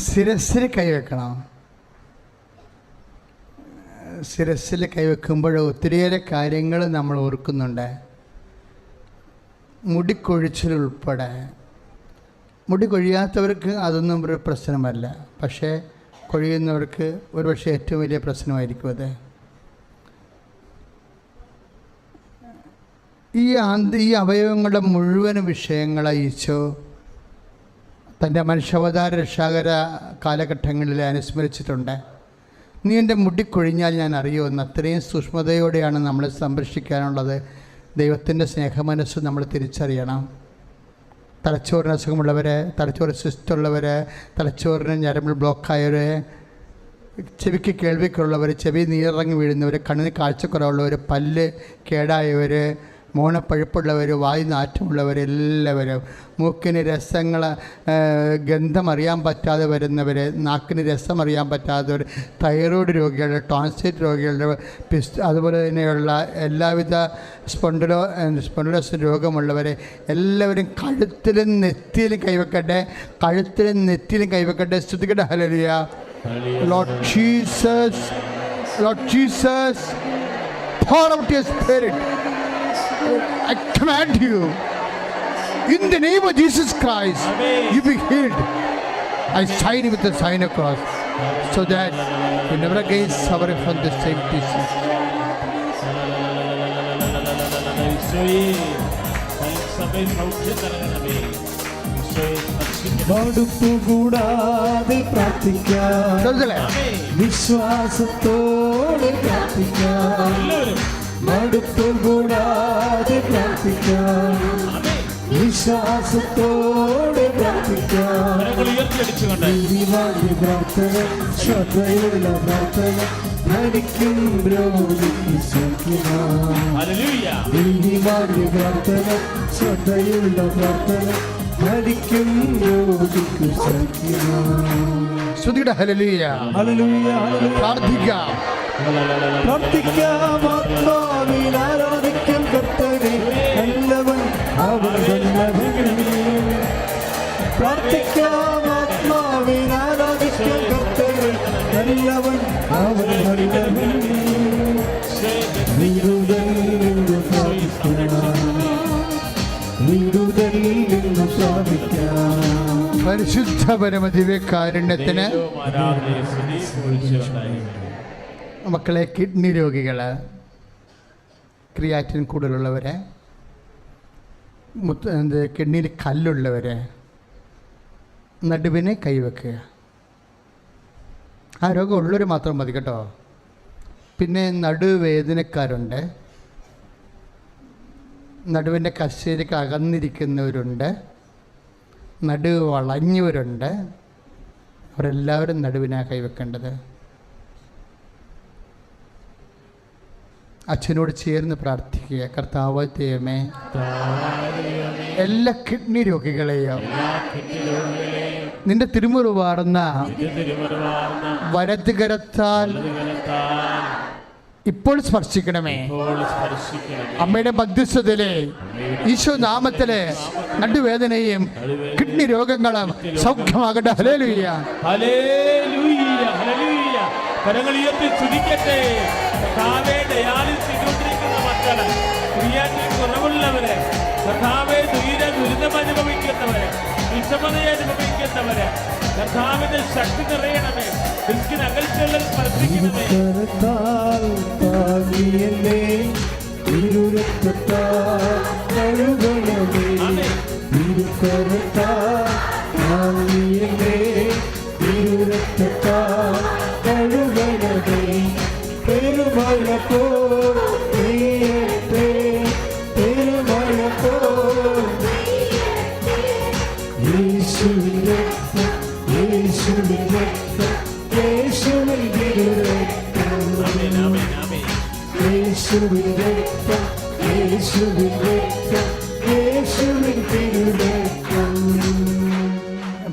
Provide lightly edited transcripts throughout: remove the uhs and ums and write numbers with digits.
ശിരസ്സിൽ കൈവെക്കണം. ശിരസ്സിൽ കൈവെക്കുമ്പോൾ ഒത്തിരിയേറെ കാര്യങ്ങൾ നമ്മൾ ഓർക്കുന്നുണ്ട്. മുടി കൊഴിച്ചിലുൾപ്പെടെ. മുടി കൊഴിയാത്തവർക്ക് അതൊന്നും ഒരു പ്രശ്നമല്ല, പക്ഷേ കൊഴിയുന്നവർക്ക് ഒരുപക്ഷെ ഏറ്റവും വലിയ പ്രശ്നമായിരിക്കും അത്. ഈ അവയവങ്ങളുടെ മുഴുവൻ വിഷയങ്ങളെ ഈശോ തൻ്റെ മനുഷ്യാവതാര രക്ഷാകര കാലഘട്ടങ്ങളിൽ അനുസ്മരിച്ചിട്ടുണ്ട്. നീ എൻ്റെ മുടി കൊഴിഞ്ഞാൽ ഞാൻ അറിയുമെന്ന്. അത്രയും സൂക്ഷ്മതയോടെയാണ് നമ്മളെ സംരക്ഷിക്കാനുള്ളത്. ദൈവത്തിൻ്റെ സ്നേഹമനസ്സ് നമ്മൾ തിരിച്ചറിയണം. തലച്ചോറിന് അസുഖമുള്ളവർ, തലച്ചോറ് സിസ്റ്റുള്ളവർ, തലച്ചോറിന് ഞരമ്പിൽ ബ്ലോക്കായവർ, ചെവിക്ക് കേൾവിക്കുള്ളവർ, ചെവി നീരിറങ്ങി വീഴുന്നവർ, കണ്ണിന് കാഴ്ചക്കുറവുള്ളവർ, പല്ല് കേടായവർ, മോണപ്പഴുപ്പുള്ളവർ, വായു നാറ്റമുള്ളവർ, എല്ലാവരും, മൂക്കിന് രസങ്ങൾ ഗന്ധമറിയാൻ പറ്റാതെ വരുന്നവർ, നാക്കിന് രസമറിയാൻ പറ്റാത്തവർ, തൈറോയ്ഡ് രോഗികൾ, ടോൺസിറ്റ് രോഗികളുടെ, അതുപോലെ തന്നെയുള്ള എല്ലാവിധ സ്പോണ്ടിലോസിസ് രോഗമുള്ളവർ എല്ലാവരും കഴുത്തിലും നെറ്റിയിലും കൈവെക്കട്ടെ. കഴുത്തിലും നെറ്റിയിലും കൈവെക്കട്ടെ. സ്തുതിക്കട്ടെ. Hallelujah. Lord Jesus, Lord Jesus, pour out your spirit. I command you, in the name of Jesus Christ, you be healed. I sign with the sign of cross, so that you never again suffer from the same disease. മടുപ്പുകൂടാതെ പ്രാർത്ഥിക്കാം, വിശ്വാസത്തോടെ പ്രാർത്ഥിക്കാം. മടുപ്പുകൂടാതെ പ്രാർത്ഥിക്കാം, വിശ്വാസത്തോടെ പ്രാർത്ഥിക്കാം. പ്രാർത്ഥന, ശ്രദ്ധയുള്ള പ്രാർത്ഥന, ധനിക്കും രോഗിക്ക് സൗഖ്യമാണ്. പ്രാർത്ഥന, ശ്രദ്ധയുള്ള പ്രാർത്ഥന, ധനിക്കും രോഗിക്ക് സൗഖ്യമാണ്. ഹല്ലേലൂയ. ഹല്ലേലൂയ. പ്രാർത്ഥിക്കാം, പ്രാർത്ഥിക്കാം. ആത്മാവിൽ ആരാധിക്കും കർത്തനെ, നല്ലവൻ അവൻ നല്ലവൻ. പ്രാർത്ഥിക്കാം. ആത്മാവിൽ ആരാധിക്കും കർത്തനെ, നല്ലവൻ അവൻ നല്ലവൻ. വിടുതൽ നിന്ന് പ്രാപിക്കാം, വിടുതൽ നിന്ന് പ്രാപിക്കാം. പരിശുദ്ധ പരമദിവ്യകാരുണ്യത്തിന്. മക്കളെ, കിഡ്നി രോഗികൾ, ക്രിയാറ്റിൻ കൂടുതലുള്ളവർ, കിഡ്നിയിൽ കല്ലുള്ളവർ, നടുവിനെ കൈവെക്കുക. ആ രോഗം ഉള്ളവർ മാത്രം മതി കേട്ടോ. പിന്നെ നടുവേദനക്കാരുണ്ട്, നടുവിൻ്റെ കശേരിക്ക് അകന്നിരിക്കുന്നവരുണ്ട്, നടുവ് വളഞ്ഞവരുണ്ട്. അവരെല്ലാവരും നടുവിനാണ് കൈവെക്കേണ്ടത്. അച്ഛനോട് ചേർന്ന് പ്രാർത്ഥിക്കുക. കർത്താവ് ദൈവമേ, എല്ലാ കിഡ്നി രോഗികളെയും നിന്റെ തിരുമുറിവാർന്ന വലതുകരത്താൽ ഇപ്പോൾ സ്പർശിക്കണമേ. അമ്മയുടെ മധ്യസ്ഥതയിലെ ഈശോ നാമത്തിലെ നടുവേദനയും കിഡ്നി രോഗങ്ങളും സൗഖ്യമാകട്ടെ. ഹല്ലേലൂയ. ഹല്ലേലൂയ. ഹല്ലേലൂയ. കരങ്ങൾ ഉയർത്തി സ്തുതിക്കട്ടെ. കർത്താവേ, ഡയാലിസിസ് ചെയ്തുകൊണ്ടിരിക്കുന്ന മക്കള്, ക്രിയാറ്റിൻ കുറവുള്ളവര്, കർത്താവേ, ദുരിതം അനുഭവിക്കുന്നവര്, വിഷമത അനുഭവിക്കുന്നവര്, കർത്താവിന്റെ ശക്തി നിറയണമേ. ഡിസ്കിന് അകൽച്ചകളിൽ സ്പർശിക്കണമേ.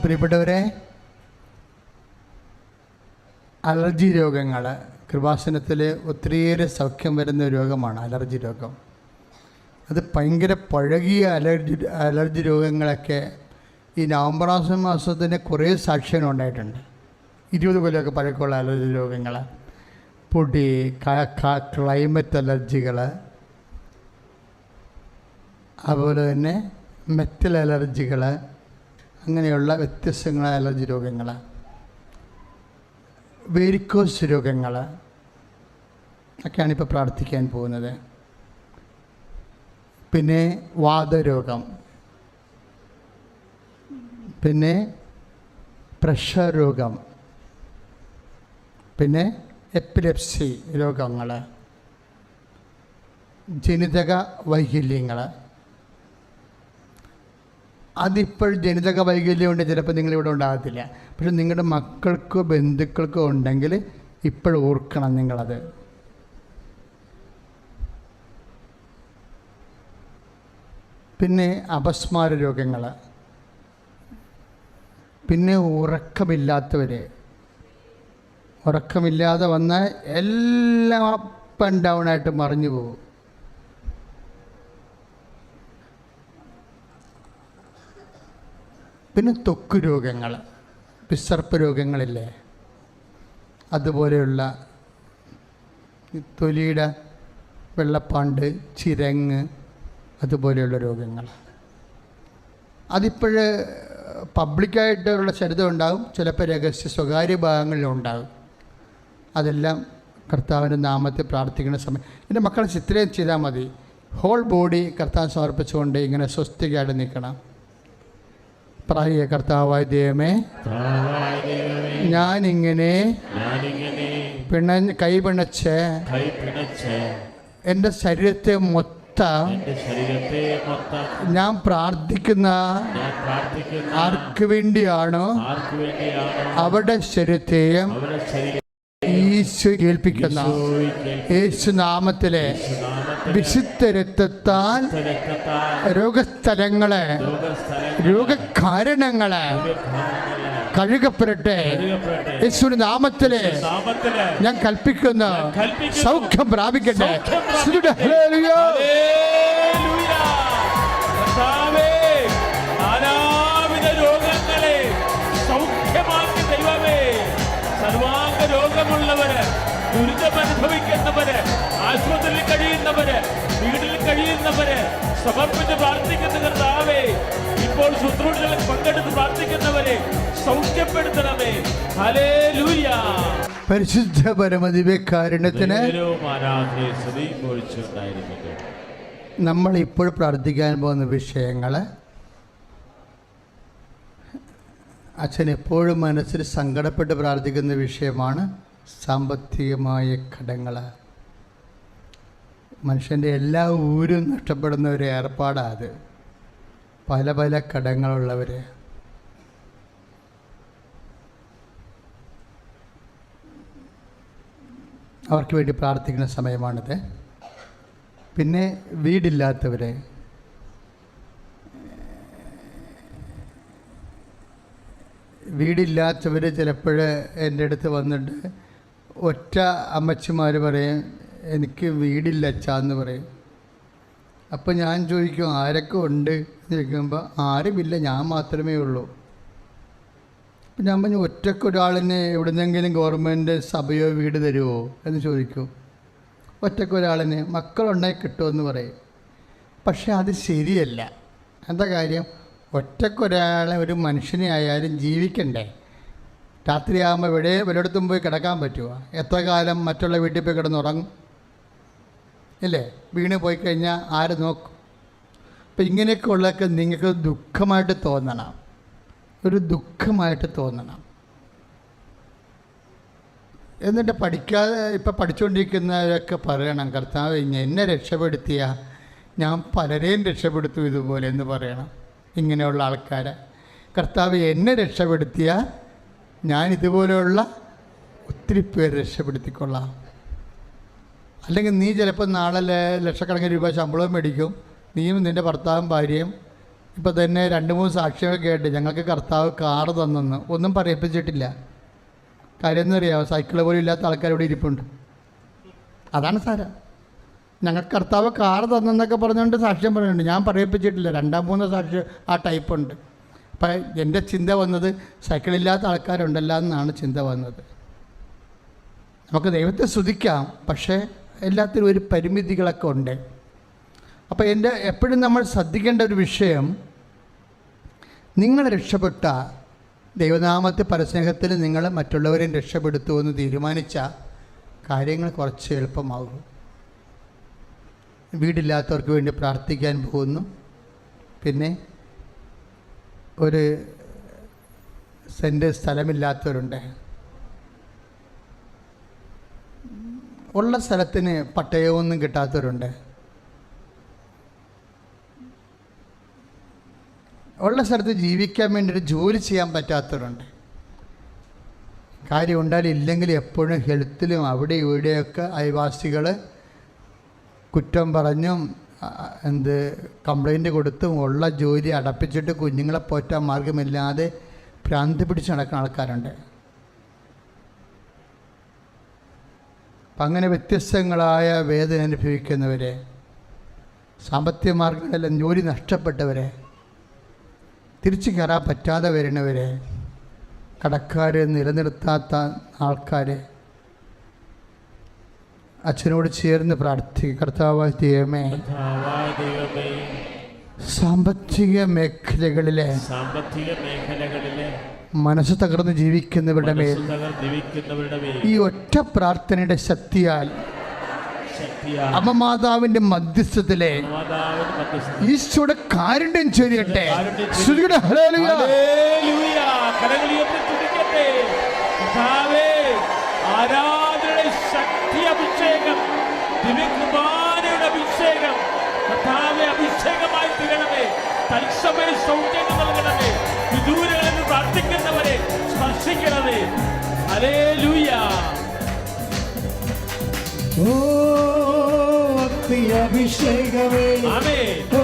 പ്രിയപ്പെട്ടവരെ, അലർജി രോഗങ്ങൾ കൃപാസനത്തിൽ ഒത്തിരിയേറെ സൗഖ്യം വരുന്ന രോഗമാണ് അലർജി രോഗം. അത് ഭയങ്കര പഴകിയ അലർജി രോഗങ്ങളൊക്കെ ഈ നവംബർ മാസത്തിന് കുറേ സാക്ഷ്യങ്ങൾ ഉണ്ടായിട്ടുണ്ട്. 20 കൊല്ലമൊക്കെ പഴക്കമുള്ള അലർജി രോഗങ്ങൾ, പൊടി, ക്ലൈമറ്റ് അലർജികൾ, അതുപോലെ തന്നെ മെറ്റൽ അലർജികൾ, അങ്ങനെയുള്ള വ്യത്യസ്തങ്ങളായ അലർജി രോഗങ്ങൾ, വെരിക്കോസ് രോഗങ്ങൾ ഒക്കെയാണ് ഇപ്പോൾ പ്രാർത്ഥിക്കാൻ പോകുന്നത്. പിന്നെ വാതരോഗം, പിന്നെ പ്രഷർ രോഗം, പിന്നെ എപ്പിലെപ്സി രോഗങ്ങൾ, ജനിതക വൈകല്യങ്ങൾ. അതിപ്പോൾ ജനിതക വൈകല്യമുണ്ട്, ചിലപ്പോൾ നിങ്ങളിവിടെ ഉണ്ടാകത്തില്ല. പക്ഷെ നിങ്ങളുടെ മക്കൾക്കോ ബന്ധുക്കൾക്കോ ഉണ്ടെങ്കിൽ ഇപ്പോൾ ഓർക്കണം നിങ്ങളത്. പിന്നെ അപസ്മാര രോഗങ്ങൾ, പിന്നെ ഉറക്കമില്ലാതെ വന്നാൽ എല്ലാം അപ്പ് ആൻഡ് ഡൗൺ ആയിട്ട് മറിഞ്ഞു പോകും. പിന്നെ ത്വക്ക് രോഗങ്ങൾ, വിസർപ്പ രോഗങ്ങളില്ലേ, അതുപോലെയുള്ള തൊലിയുടെ വെള്ളപ്പാണ്ട്, ചിരങ്ങ്, അതുപോലെയുള്ള രോഗങ്ങൾ. അതിപ്പോൾ പബ്ലിക്കായിട്ടുള്ള ചരിത്രം ഉണ്ടാകും, ചിലപ്പോൾ രഹസ്യ സ്വകാര്യ ഭാഗങ്ങളിലുണ്ടാകും. അതെല്ലാം കർത്താവിൻ്റെ നാമത്തിൽ പ്രാർത്ഥിക്കുന്ന സമയം എൻ്റെ മക്കളെ ചിത്രയും ചെയ്താൽ മതി. ഹോൾ ബോഡി കർത്താവ് സമർപ്പിച്ചുകൊണ്ട് ഇങ്ങനെ സ്വസ്തികയായിട്ട് നിൽക്കണം. പറയുക, കർത്താവായ ദൈവമേ, ഞാനിങ്ങനെ കൈ പിണച്ച് എൻ്റെ ശരീരത്തെ മൊത്തം ഞാൻ പ്രാർത്ഥിക്കുന്ന ആർക്ക് വേണ്ടിയാണോ അവരുടെ ശരീരത്തെയും ഈശോ കേൾപ്പിക്കുന്ന യേശു നാമത്തിലെ വിശുദ്ധ രക്തത്താൽ രോഗസ്ഥലങ്ങളെ, രോഗകാരണങ്ങളെ കഴുകപ്പെടട്ടെ. യേശുവിന്റെ നാമത്തിലെ ഞാൻ കൽപ്പിക്കുന്ന സൗഖ്യം പ്രാപിക്കട്ടെ. രോഗങ്ങളെ സൗഖ്യമാക്കി ദൈവമേ. സർവാംഗ രോഗമുള്ളവര്, ദുരിതമനുഭവിക്കുന്നവര്, ആശുപത്രിയിൽ കഴിയുന്നവര്, വീട്ടിൽ കഴിയുന്നവര്, സമർപ്പിച്ച് പ്രാർത്ഥിക്കുന്ന കർത്താവേ, ഇപ്പോൾ ശുശ്രൂഷകളിൽ പങ്കെടുത്ത് പ്രാർത്ഥിക്കുന്നവരെ സൗഖ്യപ്പെടുത്തണമേ. ഹല്ലേലൂയ. പരിശുദ്ധ പരമദിവ്യകാരുണ്യത്തിന് നമ്മൾ ഇപ്പോൾ പ്രാർത്ഥിക്കാൻ പോകുന്ന വിഷയങ്ങൾ അച്ഛൻ എപ്പോഴും മനസ്സിൽ സങ്കടപ്പെട്ട് പ്രാർത്ഥിക്കുന്ന വിഷയമാണ് സാമ്പത്തികമായ കടങ്ങൾ. മനുഷ്യൻ്റെ എല്ലാ ഊരും നഷ്ടപ്പെടുന്ന ഒരു ഏർപ്പാടാണ് അത്. പല പല കടങ്ങളുള്ളവർ. അവർക്ക് വേണ്ടി പ്രാർത്ഥിക്കുന്ന സമയമാണിത്. പിന്നെ വീടില്ലാത്തവർ, ചിലപ്പോൾ എൻ്റെ അടുത്ത് വന്നിട്ട് ഒറ്റ അമ്മച്ചിമാർ പറയും, എനിക്ക് വീടില്ല അച്ഛാന്ന് പറയും. അപ്പോൾ ഞാൻ ചോദിക്കും, ആരൊക്കെ ഉണ്ട് എന്ന് ചോദിക്കുമ്പോൾ ആരുമില്ല, ഞാൻ മാത്രമേ ഉള്ളൂ. അപ്പം ഞാൻ പറഞ്ഞു, ഒറ്റക്കൊരാളിനെ എവിടുന്നെങ്കിലും ഗവൺമെൻറ് സഭയോ വീട് തരുമോ എന്ന് ചോദിക്കും. ഒറ്റക്കൊരാളിന് മക്കളുണ്ടായി കിട്ടുമെന്ന് പറയും. പക്ഷെ അത് ശരിയല്ല. എന്താ കാര്യം? ഒറ്റക്കൊരാളെ, ഒരു മനുഷ്യനെ ആയാലും ജീവിക്കണ്ടേ? രാത്രിയാകുമ്പോൾ വല്ലയിടത്തും പോയി കിടക്കാൻ പറ്റുമോ? എത്ര കാലം മറ്റുള്ള വീട്ടിൽ പോയി കിടന്നുറങ്ങും? ഇല്ലേ? വീണ് പോയി കഴിഞ്ഞാൽ ആര് നോക്കും? അപ്പം ഇങ്ങനെയൊക്കെ ഉള്ളതൊക്കെ നിങ്ങൾക്ക് ദുഃഖമായിട്ട് തോന്നണം, ഒരു ദുഃഖമായിട്ട് തോന്നണം. എന്നിട്ട് ഇപ്പം പഠിച്ചുകൊണ്ടിരിക്കുന്നവരൊക്കെ പറയണം, കർത്താവ് എന്നെ രക്ഷപ്പെടുത്തിയ ഞാൻ പലരെയും രക്ഷപ്പെടുത്തും ഇതുപോലെ എന്ന് പറയണം. ഇങ്ങനെയുള്ള ആൾക്കാരെ, കർത്താവ് എന്നെ രക്ഷപ്പെടുത്തിയ ഞാൻ ഇതുപോലെയുള്ള ഒത്തിരി പേര് രക്ഷപ്പെടുത്തിക്കൊള്ളാം. അല്ലെങ്കിൽ നീ ചിലപ്പോൾ നാളെ ലക്ഷക്കണക്കിന് രൂപ ശമ്പളവും മേടിക്കും. നീയും നിൻ്റെ ഭർത്താവും ഭാര്യയും ഇപ്പോൾ തന്നെ 2-3 സാക്ഷികളൊക്കെ കേട്ട്, ഞങ്ങൾക്ക് കർത്താവ് കാറ് തന്നെന്ന് ഒന്നും പറയിപ്പിച്ചിട്ടില്ല. കാര്യം എന്നറിയാമോ? സൈക്കിൾ പോലും ഇല്ലാത്ത ആൾക്കാരിവിടെ ഇരിപ്പുണ്ട്. അതാണ് സാരം. ഞങ്ങൾക്ക് കർത്താവ് കാറ് തന്നെന്നൊക്കെ പറഞ്ഞുകൊണ്ട് സാക്ഷ്യം പറയുന്നുണ്ട്. ഞാൻ പറയിപ്പിച്ചിട്ടില്ല. 2-3 സാക്ഷ്യം ആ ടൈപ്പുണ്ട്. അപ്പം എൻ്റെ ചിന്ത വന്നത് സൈക്കിളില്ലാത്ത ആൾക്കാരുണ്ടല്ലോ എന്നാണ് ചിന്ത വന്നത്. നമുക്ക് ദൈവത്തെ സ്തുതിക്കാം, പക്ഷേ എല്ലാത്തിനും ഒരു പരിമിതികളൊക്കെ ഉണ്ട്. അപ്പോൾ എപ്പോഴും നമ്മൾ ശ്രദ്ധിക്കേണ്ട ഒരു വിഷയം, നിങ്ങൾ രക്ഷപ്പെട്ട ദൈവനാമത്തെ പരസ്നേഹത്തിൽ നിങ്ങൾ മറ്റുള്ളവരെയും രക്ഷപ്പെടുത്തുമെന്ന് തീരുമാനിച്ച കാര്യങ്ങൾ കുറച്ച് എളുപ്പമാകും. വീടില്ലാത്തവർക്ക് വേണ്ടി പ്രാർത്ഥിക്കാൻ പോകുന്നു. പിന്നെ ഒരു സെൻറ്റ് സ്ഥലമില്ലാത്തവരുണ്ട്, ഉള്ള സ്ഥലത്തിന് പട്ടയമൊന്നും കിട്ടാത്തവരുണ്ട്, ഉള്ള സ്ഥലത്ത് ജീവിക്കാൻ വേണ്ടി ഒരു ജോലി ചെയ്യാൻ പറ്റാത്തവരുണ്ട്. കാര്യം ഉണ്ടായാലും ഇല്ലെങ്കിൽ എപ്പോഴും ഹെൽത്തിലും അവിടെ ഇവിടെയൊക്കെ അയൽവാസികൾ കുറ്റം പറഞ്ഞും കംപ്ലൈൻറ്റ് കൊടുത്തും ഉള്ള ജോലി അടപ്പിച്ചിട്ട് കുഞ്ഞുങ്ങളെ പോറ്റാൻ മാർഗമില്ലാതെ ഭ്രാന്തി പിടിച്ച് നടക്കുന്ന ആൾക്കാരുണ്ട്. അപ്പം അങ്ങനെ വ്യത്യസ്തങ്ങളായ വേദന അനുഭവിക്കുന്നവരെ, സാമ്പത്തിക മാർഗങ്ങളെല്ലാം ജോലി നഷ്ടപ്പെട്ടവരെ, തിരിച്ചു കയറാൻ പറ്റാതെ വരുന്നവരെ, കടക്കാർ നിലനിർത്താത്ത ആൾക്കാരെ അച്ഛനോട് ചേർന്ന് പ്രാർത്ഥിക്കുക. കർത്താവായ ദൈവമേ, സാമ്പത്തിക മേഖലകളിലെ മനസ്സ് തകർന്ന് ജീവിക്കുന്നവരുടെ മേൽ ഈ ഒറ്റ പ്രാർത്ഥനയുടെ ശക്തിയാൽ അമ്മമാതാവിന്റെ മധ്യസ്ഥത്തിലെ ഈശോയുടെ കാരുണ്യം ചൊരിയട്ടെ. ആരാധനയുടെ ശക്തി അഭിഷേകം, ദിവ്യകുമാരയുടെ അഭിഷേകം, കർത്താവേ അഭിഷേകമായി തീരണമേ. തത്സമയ സൗഖ്യം നൽകണമേ. വിദൂരങ്ങളിൽ നിന്ന് പ്രാർത്ഥിക്കുന്നവരെ സ്പർശിക്കണമേ. ഹല്ലേലൂയ. ഓ അഭിഷേകമേ, ആമേൻ. ഓ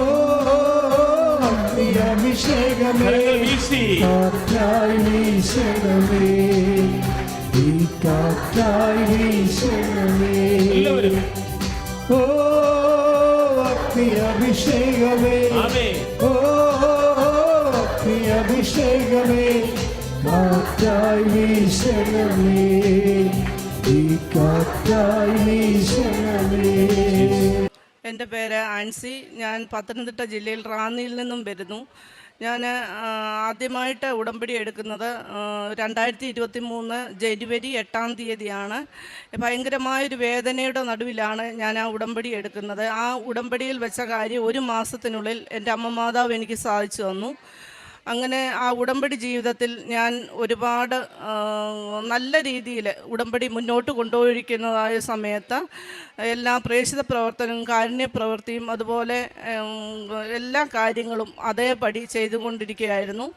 അഭിഷേകമേ, വീശി കാറ്റായി വീശണമേ, ഈ കാറ്റായി വീശണമേ. എല്ലാവരും ഓ അഭിഷേകമേ, ആമേൻ. ഓ അഭിഷേകമേ, കാറ്റായി വീശണമേ, ഈ കാറ്റായി വീശണമേ. എൻ്റെ പേര് ആൻസി. ഞാൻ പത്തനംതിട്ട ജില്ലയിൽ റാന്നിയിൽ നിന്നും വരുന്നു. ഞാൻ ആദ്യമായിട്ട് ഉടമ്പടി എടുക്കുന്നത് 2023 ജനുവരി 8-ാം തീയതിയാണ്. ഭയങ്കരമായൊരു വേദനയുടെ നടുവിലാണ് ഞാൻ ആ ഉടമ്പടി എടുക്കുന്നത്. ആ ഉടമ്പടിയിൽ വെച്ച കാര്യം 1 മാസത്തിനുള്ളിൽ എൻ്റെ അമ്മ മാതാവ് എനിക്ക് സാധിച്ചു തന്നു. അങ്ങനെ ആ ഉടമ്പടി ജീവിതത്തിൽ ഞാൻ ഒരുപാട് നല്ല രീതിയിൽ ഉടമ്പടി മുന്നോട്ട് കൊണ്ടുപോയിരിക്കുന്നതായ സമയത്ത് എല്ലാ പ്രേക്ഷിത പ്രവർത്തനവും കാരുണ്യ പ്രവൃത്തിയും അതുപോലെ എല്ലാ കാര്യങ്ങളും അതേപടി ചെയ്തുകൊണ്ടിരിക്കുകയായിരുന്നു.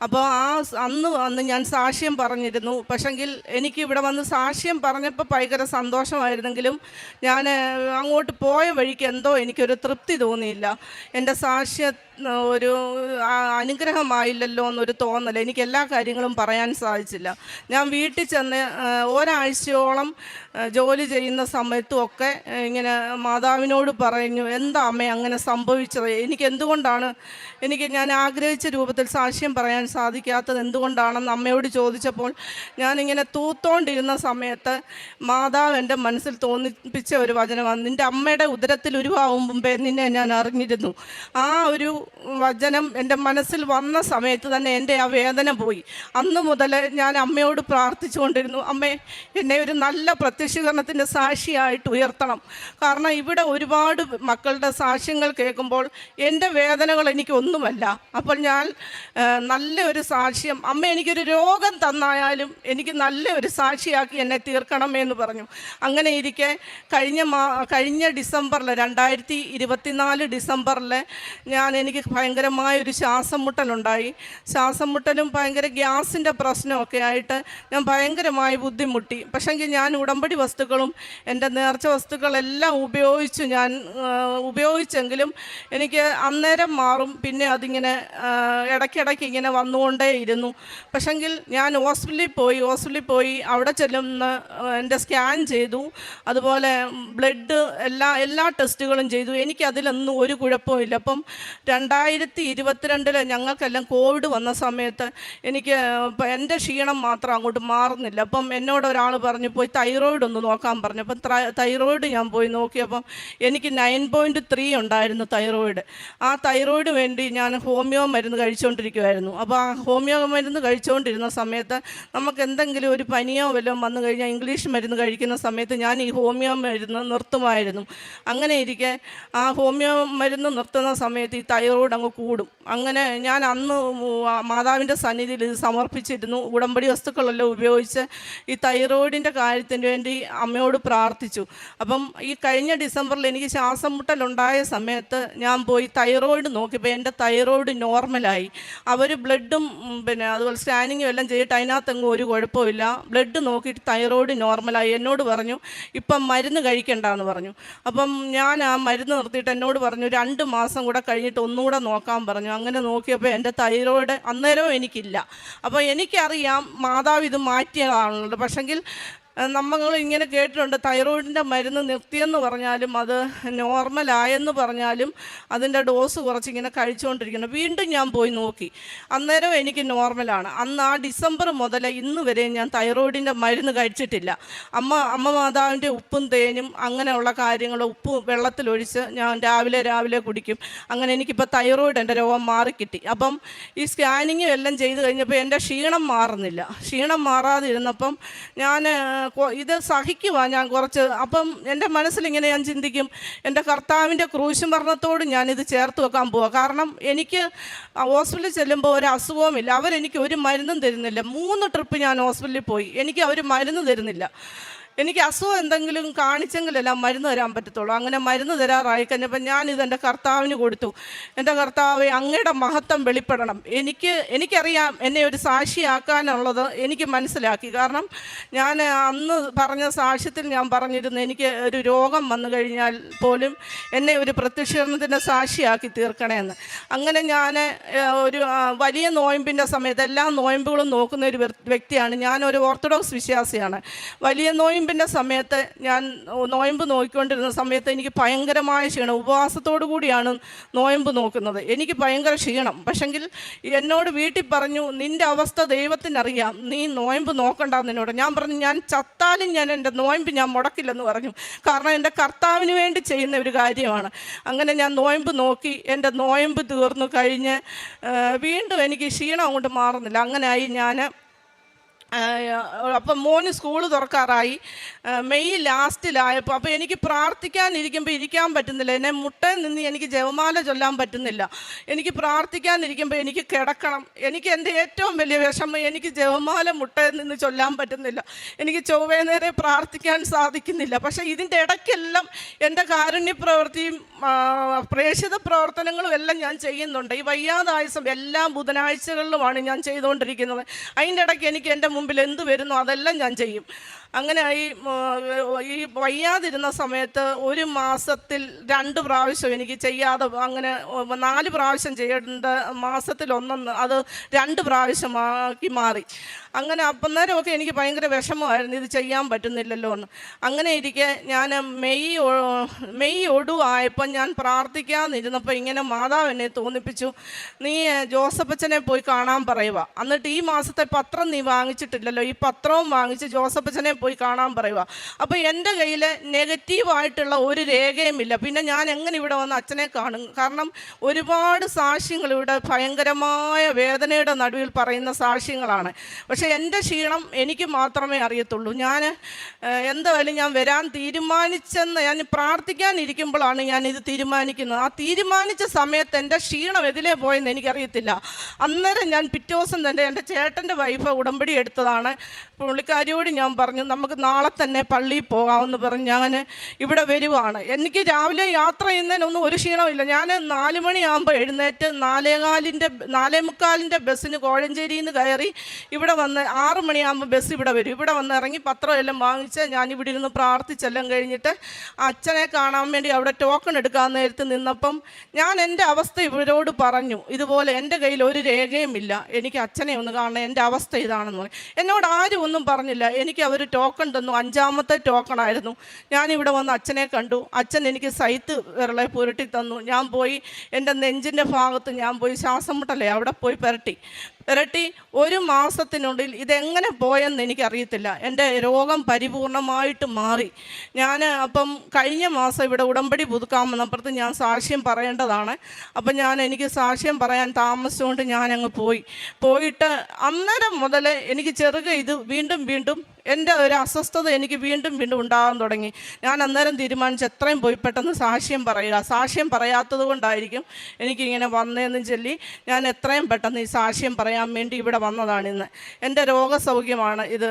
അപ്പോൾ അന്ന് ഞാൻ സാക്ഷ്യം പറഞ്ഞിരുന്നു. പക്ഷെങ്കിൽ എനിക്ക് ഇവിടെ വന്ന് സാക്ഷ്യം പറഞ്ഞപ്പോൾ ഭയങ്കര സന്തോഷമായിരുന്നെങ്കിലും ഞാൻ അങ്ങോട്ട് പോയ വഴിക്ക് എന്തോ എനിക്കൊരു തൃപ്തി തോന്നിയില്ല. എൻ്റെ സാക്ഷ്യം ഒരു അനുഗ്രഹമായില്ലല്ലോ എന്നൊരു തോന്നൽ, എനിക്ക് എല്ലാ കാര്യങ്ങളും പറയാൻ സാധിച്ചില്ല. ഞാൻ വീട്ടിൽ ചെന്ന് ഒരാഴ്ചയോളം ജോലി ചെയ്യുന്ന സമയത്തും ഒക്കെ ഇങ്ങനെ മാതാവിനോട് പറഞ്ഞു, എന്താ അമ്മേ അങ്ങനെ സംഭവിച്ചത്, എനിക്ക് എന്തുകൊണ്ടാണ് ഞാൻ ആഗ്രഹിച്ച രൂപത്തിൽ സാക്ഷ്യം പറയാൻ സാധിക്കാത്തത് എന്തുകൊണ്ടാണെന്ന് അമ്മയോട് ചോദിച്ചപ്പോൾ ഞാനിങ്ങനെ തൂത്തോണ്ടിരുന്ന സമയത്ത് മാതാവ് എൻ്റെ മനസ്സിൽ തോന്നിപ്പിച്ച ഒരു വചനമാണ്, നിൻ്റെ അമ്മയുടെ ഉദരത്തിൽ ഉരുവാകും മുമ്പേ നിന്നെ ഞാൻ അറിഞ്ഞിരുന്നു. ആ ഒരു വചനം എൻ്റെ മനസ്സിൽ വന്ന സമയത്ത് തന്നെ എൻ്റെ ആ വേദന പോയി. അന്ന് മുതൽ ഞാൻ അമ്മയോട് പ്രാർത്ഥിച്ചുകൊണ്ടിരുന്നു, അമ്മേ എന്നെ ഒരു നല്ല പ്രത്യക്ഷീകരണത്തിൻ്റെ സാക്ഷിയായിട്ട് ഉയർത്തണം. കാരണം ഇവിടെ ഒരുപാട് മക്കളുടെ സാക്ഷ്യങ്ങൾ കേൾക്കുമ്പോൾ എൻ്റെ വേദനകൾ എനിക്കൊന്നുമല്ല. അപ്പോൾ ഞാൻ നല്ലൊരു സാക്ഷ്യം, അമ്മ എനിക്കൊരു രോഗം തന്നായാലും എനിക്ക് നല്ലൊരു സാക്ഷിയാക്കി എന്നെ തീർക്കണമെന്ന് പറഞ്ഞു. അങ്ങനെ ഇരിക്കെ കഴിഞ്ഞ ഡിസംബറിൽ 2024 ഡിസംബറിൽ എനിക്ക് ഭയങ്കരമായൊരു ശ്വാസം മുട്ടലുണ്ടായി. ശ്വാസം മുട്ടലും ഭയങ്കര ഗ്യാസിൻ്റെ പ്രശ്നമൊക്കെ ആയിട്ട് ഞാൻ ഭയങ്കരമായി ബുദ്ധിമുട്ടി. പക്ഷെങ്കിൽ ഞാൻ ഉടമ്പടി വസ്തുക്കളും എൻ്റെ നേർച്ച വസ്തുക്കളെല്ലാം ഉപയോഗിച്ചെങ്കിലും എനിക്ക് അന്നേരം മാറും, പിന്നെ അതിങ്ങനെ ഇടയ്ക്കിടയ്ക്ക് ഇങ്ങനെ വന്നുകൊണ്ടേയിരുന്നു. പക്ഷെങ്കിൽ ഞാൻ ഹോസ്പിറ്റലിൽ പോയി അവിടെ ചെല്ലുന്ന എൻ്റെ സ്കാൻ ചെയ്തു, അതുപോലെ ബ്ലഡ് എല്ലാ ടെസ്റ്റുകളും ചെയ്തു. എനിക്കതിലൊന്നും ഒരു കുഴപ്പമില്ല. അപ്പം 2022 ഞങ്ങൾക്കെല്ലാം കോവിഡ് വന്ന സമയത്ത് എനിക്ക് എൻ്റെ ക്ഷീണം മാത്രം അങ്ങോട്ട് മാറുന്നില്ല. അപ്പം എന്നോട് ഒരാൾ പറഞ്ഞു പോയി തൈറോയിഡ് ഒന്ന് നോക്കാൻ പറഞ്ഞു. അപ്പം തൈറോയിഡ് ഞാൻ പോയി നോക്കിയപ്പം എനിക്ക് 9.3 ഉണ്ടായിരുന്നു തൈറോയിഡ്. ആ തൈറോയിഡ് വേണ്ടി ഞാൻ ഹോമിയോ മരുന്ന് കഴിച്ചുകൊണ്ടിരിക്കുമായിരുന്നു. അപ്പോൾ ആ ഹോമിയോ മരുന്ന് കഴിച്ചുകൊണ്ടിരുന്ന സമയത്ത് നമുക്ക് എന്തെങ്കിലും ഒരു പനിയോ വല്ലതും വന്നു കഴിഞ്ഞാൽ ഇംഗ്ലീഷ് മരുന്ന് കഴിക്കുന്ന സമയത്ത് ഞാൻ ഈ ഹോമിയോ മരുന്ന് നിർത്തുമായിരുന്നു. അങ്ങനെ ഇരിക്കെ ആ ഹോമിയോ മരുന്ന് നിർത്തുന്ന സമയത്ത് ഈ തൈറോയിഡ് അങ്ങ് കൂടും. അങ്ങനെ ഞാൻ അന്ന് മാതാവിൻ്റെ സന്നിധിയിൽ ഇത് സമർപ്പിച്ചിരുന്നു. ഉടമ്പടി വസ്തുക്കളെല്ലാം ഉപയോഗിച്ച് ഈ തൈറോയിഡിൻ്റെ കാര്യത്തിന് വേണ്ടി അമ്മയോട് പ്രാർത്ഥിച്ചു. അപ്പം ഈ കഴിഞ്ഞ ഡിസംബറിൽ എനിക്ക് ശ്വാസം മുട്ടലുണ്ടായ സമയത്ത് ഞാൻ പോയി തൈറോയിഡ് നോക്കിയപ്പോൾ എൻ്റെ തൈറോയിഡ് നോർമലായി. അവർ ബ്ലഡും പിന്നെ അതുപോലെ സ്കാനിങ്ങും എല്ലാം ചെയ്തിട്ട് അതിനകത്തെങ്ങും ഒരു കുഴപ്പമില്ല. ബ്ലഡ് നോക്കിയിട്ട് തൈറോയിഡ് നോർമലായി. എന്നോട് പറഞ്ഞു ഇപ്പം മരുന്ന് കഴിക്കണ്ടെന്ന് പറഞ്ഞു. അപ്പം ഞാൻ ആ മരുന്ന് നിർത്തിയിട്ട് എന്നോട് പറഞ്ഞു 2 മാസം കൂടെ കഴിഞ്ഞിട്ട് ഒന്നുകൂടെ നോക്കാൻ പറഞ്ഞു. അങ്ങനെ നോക്കിയപ്പോൾ എൻ്റെ തൈറോയിഡ് അന്നേരവും എനിക്കില്ല. അപ്പോൾ എനിക്കറിയാം മാതാവ് ഇത് മാറ്റിയതാണല്ലോ. പക്ഷെങ്കിൽ നമ്മൾ ഇങ്ങനെ കേട്ടിട്ടുണ്ട് തൈറോയിഡിൻ്റെ മരുന്ന് നിർത്തിയെന്ന് പറഞ്ഞാലും അത് നോർമലായെന്ന് പറഞ്ഞാലും അതിൻ്റെ ഡോസ് കുറച്ചിങ്ങനെ കഴിച്ചുകൊണ്ടിരിക്കണം. വീണ്ടും ഞാൻ പോയി നോക്കി, അന്നേരം എനിക്ക് നോർമലാണ്. അന്ന് ആ ഡിസംബർ മുതൽ ഇന്ന് വരെ ഞാൻ തൈറോയിഡിൻ്റെ മരുന്ന് കഴിച്ചിട്ടില്ല. അമ്മ മാതാവിൻ്റെ ഉപ്പും തേനും അങ്ങനെയുള്ള കാര്യങ്ങൾ ഉപ്പ് വെള്ളത്തിലൊഴിച്ച് ഞാൻ രാവിലെ കുടിക്കും. അങ്ങനെ എനിക്കിപ്പോൾ തൈറോയിഡ് എൻ്റെ രോഗം മാറിക്കിട്ടി. അപ്പം ഈ സ്കാനിങ്ങും എല്ലാം ചെയ്ത് കഴിഞ്ഞപ്പോൾ എൻ്റെ ക്ഷീണം മാറുന്നില്ല. ക്ഷീണം മാറാതിരുന്നപ്പം ഞാൻ ഇത് സഹിക്കുവാൻ ഞാൻ കുറച്ച്. അപ്പം എൻ്റെ മനസ്സിലിങ്ങനെ ഞാൻ ചിന്തിക്കും, എൻ്റെ കർത്താവിൻ്റെ ക്രൂശ് മരണത്തോട് ഞാനിത് ചേർത്ത് വെക്കാൻ പോവാം. കാരണം എനിക്ക് ഹോസ്പിറ്റലിൽ ചെല്ലുമ്പോൾ ഒരു അസുഖവുമില്ല. അവരെനിക്ക് ഒരു മരുന്നും തരുന്നില്ല. 3 ട്രിപ്പ് ഞാൻ ഹോസ്പിറ്റലിൽ പോയി, എനിക്ക് അവർ മരുന്ന് തരുന്നില്ല. എനിക്ക് അസുഖം എന്തെങ്കിലും കാണിച്ചെങ്കിലെല്ലാം മരുന്ന് തരാൻ പറ്റത്തുള്ളൂ. അങ്ങനെ മരുന്ന് തരാറായി കഴിഞ്ഞപ്പോൾ ഞാനിത് എൻ്റെ കർത്താവിന് കൊടുത്തു. എൻ്റെ കർത്താവെ, അങ്ങയുടെ മഹത്വം വെളിപ്പെടണം. എനിക്കറിയാം എന്നെ ഒരു സാക്ഷിയാക്കാനുള്ളത് എനിക്ക് മനസ്സിലാക്കി. കാരണം ഞാൻ അന്ന് പറഞ്ഞ സാക്ഷ്യത്തിൽ ഞാൻ പറഞ്ഞിരുന്നു എനിക്ക് ഒരു രോഗം വന്നു കഴിഞ്ഞാൽ പോലും എന്നെ ഒരു പ്രത്യക്ഷീകരണത്തിൻ്റെ സാക്ഷിയാക്കി തീർക്കണമെന്ന്. അങ്ങനെ ഞാൻ ഒരു വലിയ നോയമ്പിൻ്റെ സമയത്ത് എല്ലാ നോയമ്പുകളും നോക്കുന്ന ഒരു വ്യക്തിയാണ്. ഞാനൊരു ഓർത്തഡോക്സ് വിശ്വാസിയാണ്. വലിയ നോയമ്പിൻ്റെ സമയത്ത് ഞാൻ നോയമ്പ് നോക്കിക്കൊണ്ടിരുന്ന സമയത്ത് എനിക്ക് ഭയങ്കരമായ ക്ഷീണം. ഉപവാസത്തോടു കൂടിയാണ് നോയമ്പ് നോക്കുന്നത്. എനിക്ക് ഭയങ്കര ക്ഷീണം. പക്ഷെങ്കിൽ എന്നോട് വീട്ടിൽ പറഞ്ഞു, നിൻ്റെ അവസ്ഥ ദൈവത്തിനറിയാം, നീ നോയമ്പ് നോക്കണ്ടെന്ന് എന്നോട്. ഞാൻ പറഞ്ഞു, ഞാൻ ചത്താലും ഞാൻ എൻ്റെ നോയമ്പ് ഞാൻ മുടക്കില്ലെന്ന് പറഞ്ഞു. കാരണം എൻ്റെ കർത്താവിന് വേണ്ടി ചെയ്യുന്ന ഒരു കാര്യമാണ്. അങ്ങനെ ഞാൻ നോയമ്പ് നോക്കി. എൻ്റെ നോയമ്പ് തീർന്നു കഴിഞ്ഞ് വീണ്ടും എനിക്ക് ക്ഷീണം അങ്ങോട്ട് മാറുന്നില്ല. അങ്ങനെയായി ഞാൻ അപ്പം മോന് സ്കൂൾ തുറക്കാറായി. മെയ് ലാസ്റ്റിലായപ്പോൾ അപ്പോൾ എനിക്ക് പ്രാർത്ഥിക്കാനിരിക്കുമ്പോൾ ഇരിക്കാൻ പറ്റുന്നില്ല. എന്നെ മുട്ടയിൽ നിന്ന് എനിക്ക് ജപമാല ചൊല്ലാൻ പറ്റുന്നില്ല. എനിക്ക് പ്രാർത്ഥിക്കാനിരിക്കുമ്പോൾ എനിക്ക് കിടക്കണം. എനിക്ക് എൻ്റെ ഏറ്റവും വലിയ വിഷമം, എനിക്ക് ജപമാല മുട്ടയിൽ നിന്ന് ചൊല്ലാൻ പറ്റുന്നില്ല. എനിക്ക് ചൊവ്വേ നേരെ പ്രാർത്ഥിക്കാൻ സാധിക്കുന്നില്ല. പക്ഷേ ഇതിൻ്റെ ഇടയ്ക്കെല്ലാം എൻ്റെ കാരുണ്യ പ്രവൃത്തിയും പ്രേക്ഷിത പ്രവർത്തനങ്ങളും എല്ലാം ഞാൻ ചെയ്യുന്നുണ്ട്. ഈ വയ്യാതായ എല്ലാ ബുധനാഴ്ചകളിലുമാണ് ഞാൻ ചെയ്തുകൊണ്ടിരിക്കുന്നത്. അതിൻ്റെ ഇടയ്ക്ക് എനിക്ക് എൻ്റെ മുമ്പിൽ എന്ത് വരുന്നു അതെല്ലാം ഞാൻ ചെയ്യും. അങ്ങനെ ഈ വയ്യാതിരുന്ന സമയത്ത് 1 മാസത്തിൽ 2 പ്രാവശ്യം എനിക്ക് ചെയ്യാതെ, അങ്ങനെ 4 പ്രാവശ്യം ചെയ്യേണ്ട മാസത്തിൽ 1 അത് 2 പ്രാവശ്യമാക്കി മാറി. അങ്ങനെ അന്നേരമൊക്കെ എനിക്ക് ഭയങ്കര വിഷമമായിരുന്നു, ഇത് ചെയ്യാൻ പറ്റുന്നില്ലല്ലോ എന്ന്. അങ്ങനെ ഇരിക്കെ ഞാൻ മെയ് ഒടുവായപ്പോൾ ഞാൻ പ്രാർത്ഥിക്കാതിരുന്നപ്പോൾ ഇങ്ങനെ മാതാവ് എന്നെ തോന്നിപ്പിച്ചു, നീ ജോസഫച്ചനെ പോയി കാണാൻ പറയുക. എന്നിട്ട് ഈ മാസത്തെ പത്രം നീ വാങ്ങിച്ചിട്ടില്ലല്ലോ, ഈ പത്രവും വാങ്ങിച്ച് ജോസഫച്ചനെ പോയി കാണാൻ പറയുക. അപ്പോൾ എൻ്റെ കയ്യിൽ നെഗറ്റീവായിട്ടുള്ള ഒരു രേഖയുമില്ല. പിന്നെ ഞാൻ എങ്ങനെ ഇവിടെ വന്ന് അച്ഛനെ കാണും? കാരണം ഒരുപാട് സാക്ഷ്യങ്ങൾ ഇവിടെ ഭയങ്കരമായ വേദനയുടെ നടുവിൽ പറയുന്ന സാക്ഷ്യങ്ങളാണ്. പക്ഷേ എൻ്റെ ക്ഷീണം എനിക്ക് മാത്രമേ അറിയത്തുള്ളൂ. ഞാൻ എന്തായാലും ഞാൻ വരാൻ തീരുമാനിച്ചെന്ന് ഞാൻ പ്രാർത്ഥിക്കാനിരിക്കുമ്പോഴാണ് ഞാനിത് തീരുമാനിക്കുന്നത്. ആ തീരുമാനിച്ച സമയത്ത് എൻ്റെ ക്ഷീണം എതിലേ പോയെന്ന് എനിക്കറിയത്തില്ല. അന്നേരം ഞാൻ പിറ്റേ ദിവസം തന്നെ എൻ്റെ ചേട്ടൻ്റെ വൈഫ് ഉടമ്പടി എടുത്തതാണ്. പുള്ളിക്കാരിയോട് ഞാൻ പറഞ്ഞു, നമുക്ക് നാളെ തന്നെ പള്ളിയിൽ പോകാമെന്ന് പറഞ്ഞ് ഞാൻ ഇവിടെ വരുവാണ്. എനിക്ക് രാവിലെ യാത്ര ചെയ്യുന്നതിനൊന്നും ഒരു ക്ഷീണമില്ല. ഞാൻ 4 മണിയാകുമ്പോൾ എഴുന്നേറ്റ് 4:45 ബസ്സിന് കോഴഞ്ചേരിയിൽ നിന്ന് കയറി ഇവിടെ വന്ന് 6 മണിയാകുമ്പോൾ ബസ് ഇവിടെ വരും. ഇവിടെ വന്ന് ഇറങ്ങി പത്രം എല്ലാം വാങ്ങിച്ച് ഞാനിവിടെ ഇരുന്ന് പ്രാർത്ഥിച്ചെല്ലാം കഴിഞ്ഞിട്ട് അച്ഛനെ കാണാൻ വേണ്ടി അവിടെ ടോക്കൺ എടുക്കാൻ നേരത്ത് നിന്നപ്പം ഞാൻ എൻ്റെ അവസ്ഥ ഇവരോട് പറഞ്ഞു, ഇതുപോലെ എൻ്റെ കയ്യിൽ ഒരു രേഖയുമില്ല, എനിക്ക് അച്ഛനെ ഒന്ന് കാണണം, എൻ്റെ അവസ്ഥ ഇതാണെന്ന് പറയും. എന്നോട് ആരും ഒന്നും പറഞ്ഞില്ല. എനിക്ക് അവർ ടോക്കൺ തന്നു. 5ാമത്തെ ടോക്കണായിരുന്നു. ഞാനിവിടെ വന്ന് അച്ഛനെ കണ്ടു. അച്ഛൻ എനിക്ക് സൈത്ത് വിരളെ പുരട്ടി തന്നു. ഞാൻ പോയി എൻ്റെ നെഞ്ചിൻ്റെ ഭാഗത്ത് ഞാൻ പോയി ശ്വാസം മുട്ടലേ അവിടെ പോയി പുരട്ടി 1 മാസത്തിനുള്ളിൽ ഇതെങ്ങനെ പോയെന്ന് എനിക്കറിയത്തില്ല. എൻ്റെ രോഗം പരിപൂർണമായിട്ട് മാറി. ഞാൻ അപ്പം കഴിഞ്ഞ മാസം ഇവിടെ ഉടമ്പടി പുതുക്കാമെന്നപ്പുറത്ത് ഞാൻ സാക്ഷ്യം പറയേണ്ടതാണ്. അപ്പം എനിക്ക് സാക്ഷ്യം പറയാൻ താമസിച്ചുകൊണ്ട് ഞാനങ്ങ് പോയിട്ട് അന്നേരം മുതൽ എനിക്ക് ഇത് വീണ്ടും എൻ്റെ ഒരു അസ്വസ്ഥത എനിക്ക് വീണ്ടും ഉണ്ടാകാൻ തുടങ്ങി. ഞാൻ അന്നേരം തീരുമാനിച്ച് എത്രയും പോയി പെട്ടെന്ന് സാക്ഷ്യം പറയുക. സാക്ഷ്യം പറയാത്തത് കൊണ്ടായിരിക്കും എനിക്കിങ്ങനെ വന്നതെന്ന് ചൊല്ലി ഞാൻ എത്രയും പെട്ടെന്ന് ഈ സാക്ഷ്യം പറയാൻ വേണ്ടി ഇവിടെ വന്നതാണിന്ന്. എൻ്റെ രോഗസൗഖ്യമാണ് ഇത്.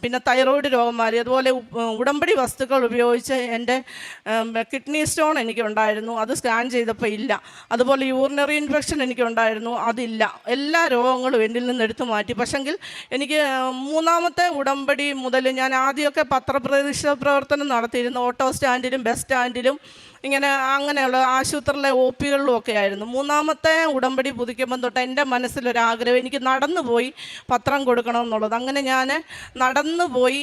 പിന്നെ തൈറോയ്ഡ് രോഗം മാറി. അതുപോലെ ഉടമ്പടി വസ്തുക്കൾ ഉപയോഗിച്ച് എൻ്റെ കിഡ്നി സ്റ്റോൺ എനിക്കുണ്ടായിരുന്നു, അത് സ്കാൻ ചെയ്തപ്പോൾ ഇല്ല. അതുപോലെ യൂറിനറി ഇൻഫെക്ഷൻ എനിക്കുണ്ടായിരുന്നു, അതില്ല. എല്ലാ രോഗങ്ങളും എന്നിൽ നിന്ന് എടുത്തു മാറ്റി. പക്ഷെങ്കിൽ എനിക്ക് 3ാമത്തെ ഉടമ്പടി മുതൽ ഞാൻ ആദ്യമൊക്കെ പത്രപ്രതിഷ്ഠ പ്രവർത്തനം നടത്തിയിരുന്നു. ഓട്ടോ സ്റ്റാൻഡിലും ബസ് സ്റ്റാൻഡിലും അങ്ങനെയുള്ള ആശുപത്രിയിലെ OPകളിലും ഒക്കെ ആയിരുന്നു. 3ാമത്തെ ഉടമ്പടി പുതുക്കുമ്പം തൊട്ട് എൻ്റെ മനസ്സിലൊരാഗ്രഹം എനിക്ക് നടന്നു പോയി പത്രം കൊടുക്കണമെന്നുള്ളത്. അങ്ങനെ ഞാൻ നടന്നു പോയി.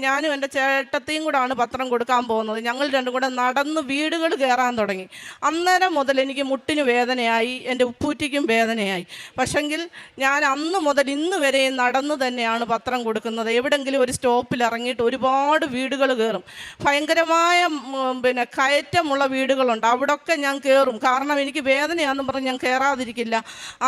ഞാനും എൻ്റെ ചേട്ടത്തിയും കൂടാണ് പത്രം കൊടുക്കാൻ പോകുന്നത്. ഞങ്ങൾ രണ്ടും കൂടെ നടന്ന് വീടുകൾ കയറാൻ തുടങ്ങി. അന്നേരം മുതൽ എനിക്ക് മുട്ടിന് വേദനയായി, എൻ്റെ ഉപ്പൂറ്റിക്കും വേദനയായി. പക്ഷെങ്കിൽ ഞാൻ അന്ന് മുതൽ ഇന്ന് വരെ നടന്നു തന്നെയാണ് പത്രം കൊടുക്കുന്നത്. എവിടെയെങ്കിലും ഒരു സ്റ്റോപ്പിൽ ഇറങ്ങിയിട്ട് ഒരുപാട് വീടുകൾ കയറും. ഭയങ്കരമായ കയറ്റമുള്ള വീടുകളുണ്ട്, അവിടെയൊക്കെ ഞാൻ കയറും. കാരണം എനിക്ക് വേദനയാണെന്ന് പറഞ്ഞ് ഞാൻ കയറാതിരിക്കില്ല.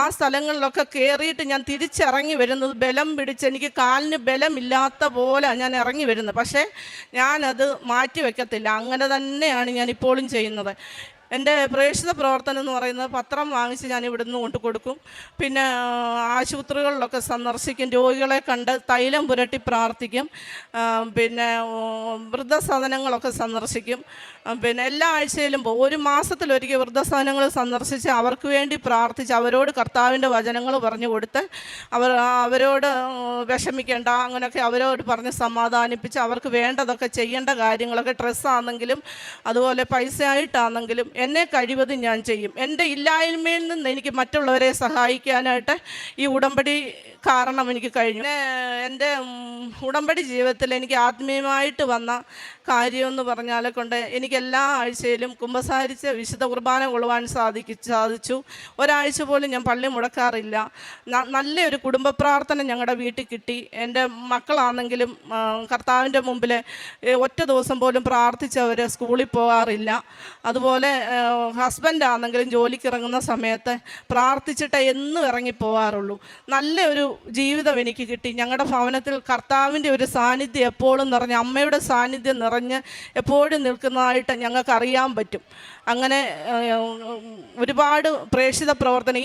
ആ സ്ഥലങ്ങളിലൊക്കെ കയറിയിട്ട് ഞാൻ തിരിച്ചിറങ്ങി വരുന്നത് ബലം പിടിച്ച്, എനിക്ക് കാലിന് ബലമില്ലാത്ത പോലെ ഞാൻ ഇറങ്ങി വരുന്നത്. പക്ഷേ ഞാനത് മാറ്റി വയ്ക്കത്തില്ല. അങ്ങനെ തന്നെയാണ് ഞാൻ ഇപ്പോഴും ചെയ്യുന്നത്. എൻ്റെ പ്രേക്ഷിത പ്രവർത്തനം എന്ന് പറയുന്നത് പത്രം വാങ്ങിച്ച് ഞാൻ ഇവിടുന്ന് കൊണ്ട് കൊടുക്കും. പിന്നെ ആശുപത്രികളിലൊക്കെ സന്ദർശിക്കും, രോഗികളെ കണ്ട് തൈലം പുരട്ടി പ്രാർത്ഥിക്കും. പിന്നെ വൃദ്ധസദനങ്ങളൊക്കെ സന്ദർശിക്കും. പിന്നെ എല്ലാ ആഴ്ചയിലും പോകും. 1 മാസത്തിലൊരിക്കൽ വൃദ്ധസദനങ്ങൾ സന്ദർശിച്ച് അവർക്ക് വേണ്ടി പ്രാർത്ഥിച്ച് അവരോട് കർത്താവിൻ്റെ വചനങ്ങൾ പറഞ്ഞു കൊടുത്ത് അവരോട് വിഷമിക്കേണ്ട അങ്ങനെയൊക്കെ അവരോട് പറഞ്ഞ് സമാധാനിപ്പിച്ച് അവർക്ക് വേണ്ടതൊക്കെ ചെയ്യേണ്ട കാര്യങ്ങളൊക്കെ ഡ്രസ്സാണെങ്കിലും അതുപോലെ പൈസ ആയിട്ടാണെങ്കിലും എന്നെ കഴിവതും ഞാൻ ചെയ്യും. എൻ്റെ ഇല്ലായ്മയിൽ നിന്ന് എനിക്ക് മറ്റുള്ളവരെ സഹായിക്കാനായിട്ട് ഈ ഉടമ്പടി കാരണം എനിക്ക് കഴിഞ്ഞു. എൻ്റെ ഉടമ്പടി ജീവിതത്തിൽ എനിക്ക് ആത്മീയമായിട്ട് വന്ന കാര്യമെന്ന് പറഞ്ഞാൽ കൊണ്ട് എനിക്ക് എല്ലാ ആഴ്ചയിലും കുമ്പസാരിച്ച് വിശുദ്ധ കുർബാന കൊള്ളുവാൻ സാധിച്ചു. ഒരാഴ്ച പോലും ഞാൻ പള്ളി മുടക്കാറില്ല. നല്ലൊരു കുടുംബ പ്രാർത്ഥന ഞങ്ങളുടെ വീട്ടിൽ കിട്ടി. എൻ്റെ മക്കളാണെങ്കിലും കർത്താവിൻ്റെ മുമ്പിൽ ഒറ്റ ദിവസം പോലും പ്രാർത്ഥിച്ചവർ സ്കൂളിൽ പോകാറില്ല. അതുപോലെ ഹസ്ബൻഡാണെങ്കിലും ജോലിക്ക് ഇറങ്ങുന്ന സമയത്ത് പ്രാർത്ഥിച്ചിട്ട് എന്നും ഇറങ്ങിപ്പോകാറുള്ളൂ. നല്ലൊരു ജീവിതം എനിക്ക് കിട്ടി. ഞങ്ങളുടെ ഭവനത്തിൽ കർത്താവിൻ്റെ ഒരു സാന്നിധ്യം എപ്പോഴും നിറഞ്ഞ്, അമ്മയുടെ സാന്നിധ്യം നിറഞ്ഞ് എപ്പോഴും നിൽക്കുന്നതായിട്ട് ഞങ്ങൾക്ക് അറിയാൻ പറ്റും. അങ്ങനെ ഒരുപാട് പ്രേക്ഷിത പ്രവർത്തനം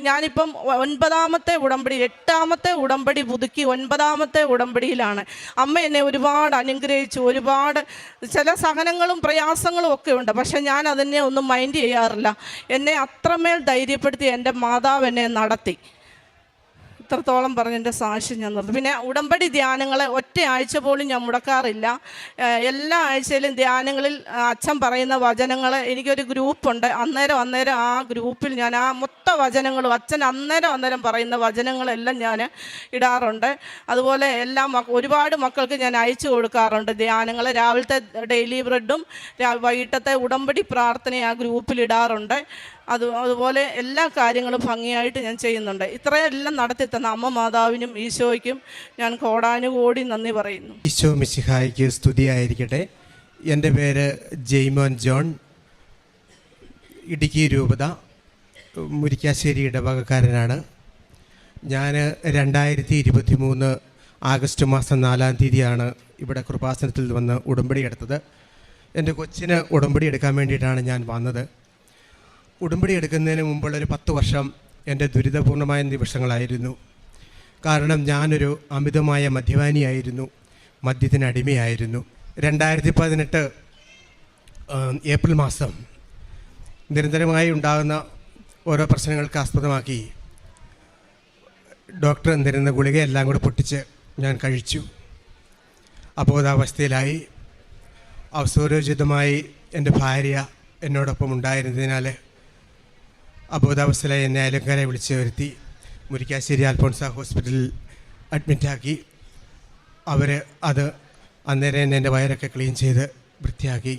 ഞാനിപ്പം 9ാമത്തെ ഉടമ്പടി 8ാമത്തെ ഉടമ്പടി പുതുക്കി 9ാമത്തെ ഉടമ്പടിയിലാണ്. അമ്മ എന്നെ ഒരുപാട് അനുഗ്രഹിച്ചു. ഒരുപാട് ചില സഹനങ്ങളും പ്രയാസങ്ങളും ഒക്കെ ഉണ്ട്, പക്ഷെ ഞാൻ അതിനെ ഒന്നും മൈൻഡ് ചെയ്യാറില്ല. എന്നെ അത്രമേൽ ധൈര്യപ്പെടുത്തി എൻ്റെ മാതാവ് എന്നെ നടത്തി. ഇത്രത്തോളം പറഞ്ഞ് എൻ്റെ സാക്ഷ്യം ഞാൻ നിർത്തും. പിന്നെ ഉടമ്പടി ധ്യാനങ്ങൾ ഒറ്റ ആഴ്ച പോലും ഞാൻ മുടക്കാറില്ല. എല്ലാ ആഴ്ചയിലും ധ്യാനങ്ങളിൽ അച്ഛൻ പറയുന്ന വചനങ്ങൾ, എനിക്കൊരു ഗ്രൂപ്പുണ്ട്. അന്നേരം ആ ഗ്രൂപ്പിൽ ഞാൻ ആ മൊത്ത വചനങ്ങളും അച്ഛൻ അന്നേരം പറയുന്ന വചനങ്ങളെല്ലാം ഞാൻ ഇടാറുണ്ട്. അതുപോലെ ഒരുപാട് മക്കൾക്ക് ഞാൻ അയച്ചു കൊടുക്കാറുണ്ട് ധ്യാനങ്ങൾ. രാവിലത്തെ ഡെയിലി ബ്രെഡും വൈകിട്ടത്തെ ഉടമ്പടി പ്രാർത്ഥന ആ ഗ്രൂപ്പിൽ ഇടാറുണ്ട്. അതുപോലെ എല്ലാ കാര്യങ്ങളും ഭംഗിയായിട്ട് ഞാൻ ചെയ്യുന്നുണ്ട്. ഇത്രയെല്ലാം നടത്തി തന്ന അമ്മ മാതാവിനും ഈശോയ്ക്കും ഞാൻ കോടാനുകോടി നന്ദി പറയുന്നു. ഈശോ മിശിഹായ്ക്ക് സ്തുതിയായിരിക്കട്ടെ. എൻ്റെ പേര് ജെയ്മോൻ ജോൺ, ഇടുക്കി രൂപത മുരിക്കാശ്ശേരി ഇടവകക്കാരനാണ്. ഞാൻ 2023 ആഗസ്റ്റ് മാസം 4-ാം തീയതിയാണ് ഇവിടെ കൃപാസനത്തിൽ വന്ന് ഉടമ്പടി എടുത്തത്. എൻ്റെ കൊച്ചിന് ഉടമ്പടി എടുക്കാൻ വേണ്ടിയിട്ടാണ് ഞാൻ വന്നത്. ഉടമ്പടി എടുക്കുന്നതിന് മുമ്പുള്ളൊരു 10 വർഷം എൻ്റെ ദുരിതപൂർണമായ നിമിഷങ്ങളായിരുന്നു. കാരണം ഞാനൊരു അമിതമായ മദ്യപാനിയായിരുന്നു, മദ്യത്തിനടിമയായിരുന്നു. 2018 ഏപ്രിൽ മാസം നിരന്തരമായി ഉണ്ടാകുന്ന ഓരോ പ്രശ്നങ്ങൾക്ക് ആസ്പദമാക്കി ഡോക്ടർ തരുന്ന ഗുളികയെല്ലാം കൂടെ പൊട്ടിച്ച് ഞാൻ കഴിച്ചു. അബോധാവസ്ഥയിലായി. അവസരോചിതമായി എൻ്റെ ഭാര്യ എന്നോടൊപ്പം ഉണ്ടായിരുന്നതിനാൽ അബോധാവസ്ഥയിലായി എന്നെ അയലക്കാരെ വിളിച്ച് വരുത്തി മുരിക്കാശ്ശേരി അൽഫോൺസ ഹോസ്പിറ്റലിൽ അഡ്മിറ്റാക്കി. അവർ അത് അന്നേരം എന്നെ എൻ്റെ വയറൊക്കെ ക്ലീൻ ചെയ്ത് വൃത്തിയാക്കി.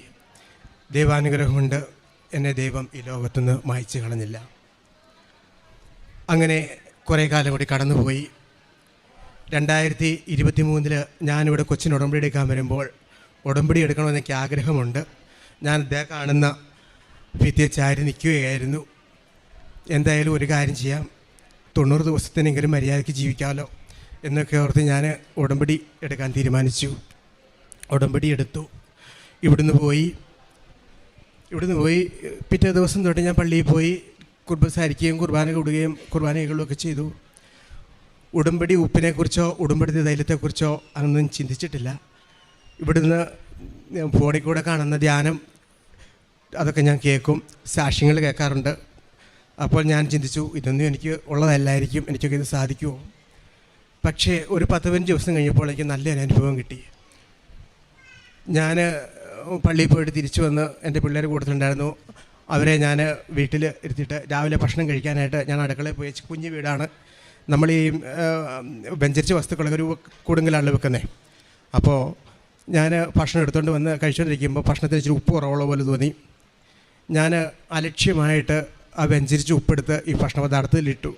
ദൈവാനുഗ്രഹം കൊണ്ട് എന്നെ ദൈവം ഈ ലോകത്തുനിന്ന് മായ്ച്ചു കളഞ്ഞില്ല. അങ്ങനെ കുറേ കാലം കൂടി കടന്നുപോയി. 2023 ഞാനിവിടെ കൊച്ചിന് ഉടമ്പടി എടുക്കാൻ വരുമ്പോൾ ഉടമ്പടി എടുക്കണമെന്ന് എനിക്ക് ആഗ്രഹമുണ്ട്. ഞാൻ അദ്ദേഹം കാണുന്ന ഭിത്തിയെ ചാരി നിൽക്കുകയായിരുന്നു. എന്തായാലും ഒരു കാര്യം ചെയ്യാം, 90 ദിവസത്തിനെങ്കിലും മര്യാദയ്ക്ക് ജീവിക്കാമല്ലോ എന്നൊക്കെ ഓർത്ത് ഞാൻ ഉടമ്പടി എടുക്കാൻ തീരുമാനിച്ചു. ഉടമ്പടി എടുത്തു. ഇവിടുന്ന് പോയി പിറ്റേ ദിവസം തൊട്ട് ഞാൻ പള്ളിയിൽ പോയി കുർബസാരിക്കുകയും കുർബാന കൂടുകയും കുർബാനകളൊക്കെ ചെയ്തു. ഉടമ്പടി ഉപ്പിനെക്കുറിച്ചോ ഉടമ്പടി തൈലത്തെക്കുറിച്ചോ അതൊന്നും ചിന്തിച്ചിട്ടില്ല. ഇവിടുന്ന് ഫോണിൽ കൂടെ കാണുന്ന ധ്യാനം അതൊക്കെ ഞാൻ കേൾക്കും, സാക്ഷ്യങ്ങൾ കേൾക്കാറുണ്ട്. അപ്പോൾ ഞാൻ ചിന്തിച്ചു, ഇതൊന്നും എനിക്ക് ഉള്ളതല്ലായിരിക്കും, എനിക്കൊക്കെ ഇത് സാധിക്കുമോ? പക്ഷേ ഒരു 10-15 ദിവസം കഴിഞ്ഞപ്പോൾ എനിക്ക് നല്ലൊരു അനുഭവം കിട്ടി. ഞാൻ പള്ളിയിൽ പോയിട്ട് തിരിച്ചു വന്ന് എൻ്റെ പിള്ളേർ കൂട്ടത്തിലുണ്ടായിരുന്നു. അവരെ ഞാൻ വീട്ടിൽ ഇരുത്തിയിട്ട് രാവിലെ ഭക്ഷണം കഴിക്കാനായിട്ട് ഞാൻ അടുക്കളയിൽ പോയി. കുഞ്ഞു വീടാണ്, നമ്മൾ ഈ വെഞ്ചരിച്ച വസ്തുക്കളൊക്കെ ഒരു കൂടുങ്കിലാണല്ലോ വെക്കുന്നത്. അപ്പോൾ ഞാൻ ഭക്ഷണം എടുത്തുകൊണ്ട് വന്ന് കഴിച്ചുകൊണ്ടിരിക്കുമ്പോൾ ഭക്ഷണത്തിന് ഇച്ചിരി ഉപ്പ് കുറവുള്ള പോലെ തോന്നി. ഞാൻ അലക്ഷ്യമായിട്ട് ആ വെഞ്ചരിച്ച് ഉപ്പെടുത്ത് ഈ ഭക്ഷണപദാർത്ഥത്തിലിട്ടു.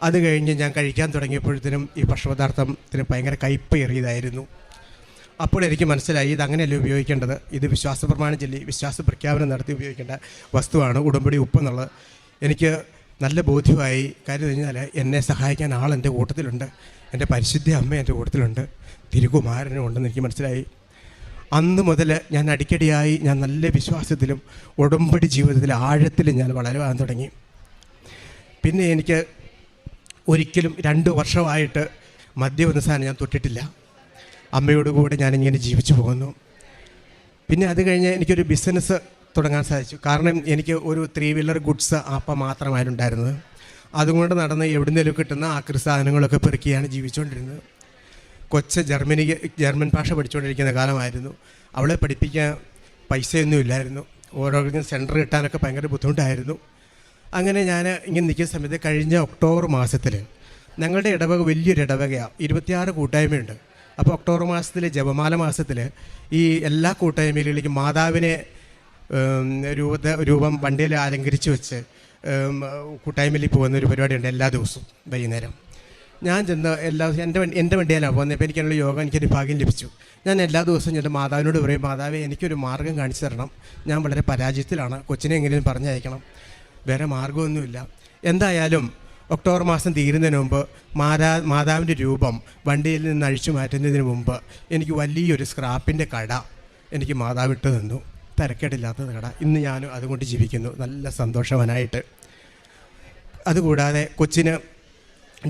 അത് കഴിഞ്ഞ് ഞാൻ കഴിക്കാൻ തുടങ്ങിയപ്പോഴത്തേനും ഈ ഭക്ഷണപദാർത്ഥത്തിന് ഭയങ്കര കയ്പേറിയതായിരുന്നു. അപ്പോൾ എനിക്ക് മനസ്സിലായി, ഇത് അങ്ങനെയല്ല ഉപയോഗിക്കേണ്ടത്, ഇത് വിശ്വാസ പ്രമാണം ചൊല്ലി വിശ്വാസ പ്രഖ്യാപനം നടത്തി ഉപയോഗിക്കേണ്ട വസ്തുവാണ് ഉടമ്പടി ഉപ്പ് എന്നുള്ളത്. എനിക്ക് നല്ല ബോധ്യമായി. കാര്യം കഴിഞ്ഞാൽ എന്നെ സഹായിക്കാൻ ആൾ എൻ്റെ കൂട്ടത്തിലുണ്ട്, എൻ്റെ പരിശുദ്ധ അമ്മ എൻ്റെ കൂട്ടത്തിലുണ്ട്, തിരുകുമാരനും ഉണ്ടെന്ന് എനിക്ക് മനസ്സിലായി. അന്ന് മുതൽ ഞാൻ അടിക്കടിയായി ഞാൻ നല്ല വിശ്വാസത്തിലും ഉടമ്പടി ജീവിതത്തിൽ ആഴത്തിലും ഞാൻ വളരുവാൻ തുടങ്ങി. പിന്നെ എനിക്ക് ഒരിക്കലും 2 വർഷമായിട്ട് മദ്യമെന്ന സാധനം ഞാൻ തൊട്ടിട്ടില്ല. അമ്മയോട് കൂടെ ഞാനിങ്ങനെ ജീവിച്ചു പോകുന്നു. പിന്നെ അത് കഴിഞ്ഞ് എനിക്കൊരു ബിസിനസ് തുടങ്ങാൻ സാധിച്ചു. കാരണം എനിക്ക് ഒരു 3 വീലർ ഗുഡ്സ് അപ്പം മാത്രമായിട്ടുണ്ടായിരുന്നത്. അതുകൊണ്ട് നടന്ന് എവിടുന്നേലും കിട്ടുന്ന ആക്രി സാധനങ്ങളൊക്കെ പെറുക്കിയാണ് ജീവിച്ചുകൊണ്ടിരുന്നത്. ജർമ്മൻ ഭാഷ പഠിച്ചുകൊണ്ടിരിക്കുന്ന കാലമായിരുന്നു. അവളെ പഠിപ്പിക്കാൻ പൈസയൊന്നും ഇല്ലായിരുന്നു. ഓരോരുത്തരും സെൻറ്റർ കിട്ടാനൊക്കെ ഭയങ്കര ബുദ്ധിമുട്ടായിരുന്നു. അങ്ങനെ ഞാൻ ഇങ്ങനെ നിൽക്കുന്ന സമയത്ത് കഴിഞ്ഞ ഒക്ടോബർ മാസത്തിൽ ഞങ്ങളുടെ ഇടവക വലിയൊരു ഇടവകയാണ്, 26 കൂട്ടായ്മയുണ്ട്. അപ്പോൾ ഒക്ടോബർ മാസത്തിൽ ജപമാല മാസത്തിൽ ഈ എല്ലാ കൂട്ടായ്മയിലേക്കും മാതാവിനെ രൂപം വണ്ടിയിൽ അലങ്കരിച്ച് വെച്ച് കൂട്ടായ്മയിൽ പോകുന്നൊരു പരിപാടിയുണ്ട് എല്ലാ ദിവസവും വൈകുന്നേരം. ഞാൻ ചെന്ന് എൻ്റെ വണ്ടിയിലാണ് പോകുന്നത്. അപ്പോൾ എനിക്കുള്ള യോഗ എനിക്കൊരു ഭാഗ്യം ലഭിച്ചു. ഞാൻ എല്ലാ ദിവസവും എൻ്റെ മാതാവിനോട് പറയും, മാതാവേ എനിക്കൊരു മാർഗ്ഗം കാണിച്ചു തരണം, ഞാൻ വളരെ പരാജയത്തിലാണ്, കൊച്ചിനെ എങ്ങനെയും പറഞ്ഞയക്കണം, വേറെ മാർഗ്ഗമൊന്നുമില്ല. എന്തായാലും ഒക്ടോബർ മാസം തീരുന്നതിന് മുമ്പ് മാതാവിൻ്റെ രൂപം വണ്ടിയിൽ നിന്ന് അഴിച്ചു മാറ്റുന്നതിന് മുമ്പ് എനിക്ക് വലിയൊരു സ്ക്രാപ്പിൻ്റെ കട എനിക്ക് മാതാവിട്ട് തന്നു. തിരക്കേടില്ലാത്ത കട. ഇന്ന് ഞാനും അതുകൊണ്ട് ജീവിക്കുന്നു നല്ല സന്തോഷവാനായിട്ട്. അതുകൂടാതെ കൊച്ചിന്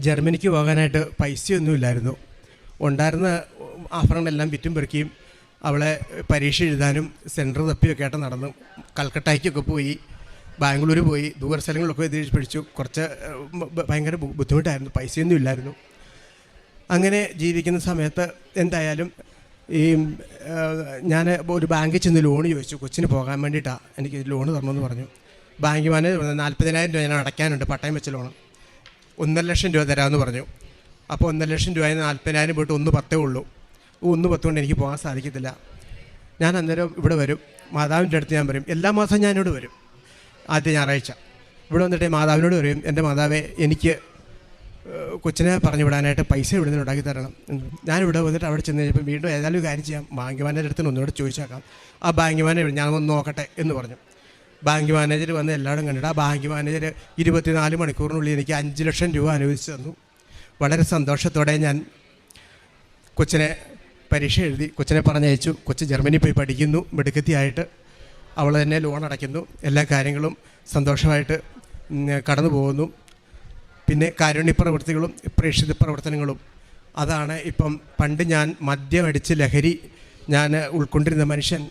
ജർമ്മനിക്ക് പോകാനായിട്ട് പൈസയൊന്നുമില്ലായിരുന്നു. ഉണ്ടായിരുന്ന ആഭരണങ്ങളെല്ലാം വിറ്റും പെറുക്കിയും അവളെ പരീക്ഷ എഴുതാനും സെൻറ്റർ തപ്പിയൊക്കെ ആയിട്ട് നടന്നു. കൽക്കട്ടയ്ക്കൊക്കെ പോയി, ബാംഗ്ലൂർ പോയി, ദൂര സ്ഥലങ്ങളിലൊക്കെ എഴുതി പഠിച്ചു. കുറച്ച് ഭയങ്കര ബുദ്ധിമുട്ടായിരുന്നു, പൈസയൊന്നും ഇല്ലായിരുന്നു. അങ്ങനെ ജീവിക്കുന്ന സമയത്ത് എന്തായാലും ഈ ഞാൻ ഒരു ബാങ്കിൽ ചെന്ന് ലോൺ ചോദിച്ചു, കൊച്ചിന് പോകാൻ വേണ്ടിയിട്ടാണ് എനിക്ക് ലോൺ തരണമെന്ന് പറഞ്ഞു. ബാങ്ക് മാനേജർ 40,000 രൂപ ഞാൻ അടയ്ക്കാനുണ്ട്, പട്ടയം വെച്ച ലോൺ. 1.5 ലക്ഷം രൂപ തരാമെന്ന് പറഞ്ഞു. അപ്പോൾ 1.5 ലക്ഷം രൂപയിൽ 40,000 പോയിട്ട് 1.10 ഉള്ളൂ. 1.10 കൊണ്ട് എനിക്ക് പോകാൻ സാധിക്കത്തില്ല. ഞാൻ അന്നേരം ഇവിടെ വരും, മാതാവിൻ്റെ അടുത്ത് ഞാൻ പറയും, എല്ലാ മാസവും ഞാനിവിടെ വരും. ആദ്യ ഞായറാഴ്ച ഇവിടെ വന്നിട്ട് മാതാവിനോട് പറയും, എൻ്റെ മാതാവേ എനിക്ക് കൊച്ചിനെ പറഞ്ഞു വിടാനായിട്ട് പൈസ ഇവിടെ നിന്ന് ഉണ്ടാക്കി തരണം. ഞാനിവിടെ വന്നിട്ട് അവിടെ ചെന്ന് കഴിഞ്ഞപ്പോൾ വീണ്ടും ഏതായാലും കാര്യം ചെയ്യാം, ബാങ്ക് മാനേജർ അടുത്ത് ഒന്നുകൂടെ ചോദിച്ചേക്കാം. ആ ബാങ്ക് മാനേജർ ഞാൻ ഒന്ന് നോക്കട്ടെ എന്ന് പറഞ്ഞു. ബാങ്ക് മാനേജർ വന്ന് എല്ലാവരും കണ്ടിട്ട് ആ ബാങ്ക് മാനേജർ 24 മണിക്കൂറിനുള്ളിൽ എനിക്ക് 5 ലക്ഷം രൂപ അനുവദിച്ചു തന്നു. വളരെ സന്തോഷത്തോടെ ഞാൻ കൊച്ചിനെ പരീക്ഷ എഴുതി, കൊച്ചിനെ പറഞ്ഞയച്ചു. കൊച്ച് ജർമ്മനി പോയി പഠിക്കുന്നു, മിടുക്കത്തിയായിട്ട്. അവൾ തന്നെ ലോൺ അടയ്ക്കുന്നു. എല്ലാ കാര്യങ്ങളും സന്തോഷമായിട്ട് കടന്നു പോകുന്നു. പിന്നെ കാരുണ്യ പ്രവൃത്തികളും പ്രേക്ഷിത പ്രവർത്തനങ്ങളും അതാണ് ഇപ്പം. പണ്ട് ഞാൻ മദ്യമടിച്ച് ലഹരി ഞാൻ ഉൾക്കൊണ്ടിരുന്ന മനുഷ്യൻ,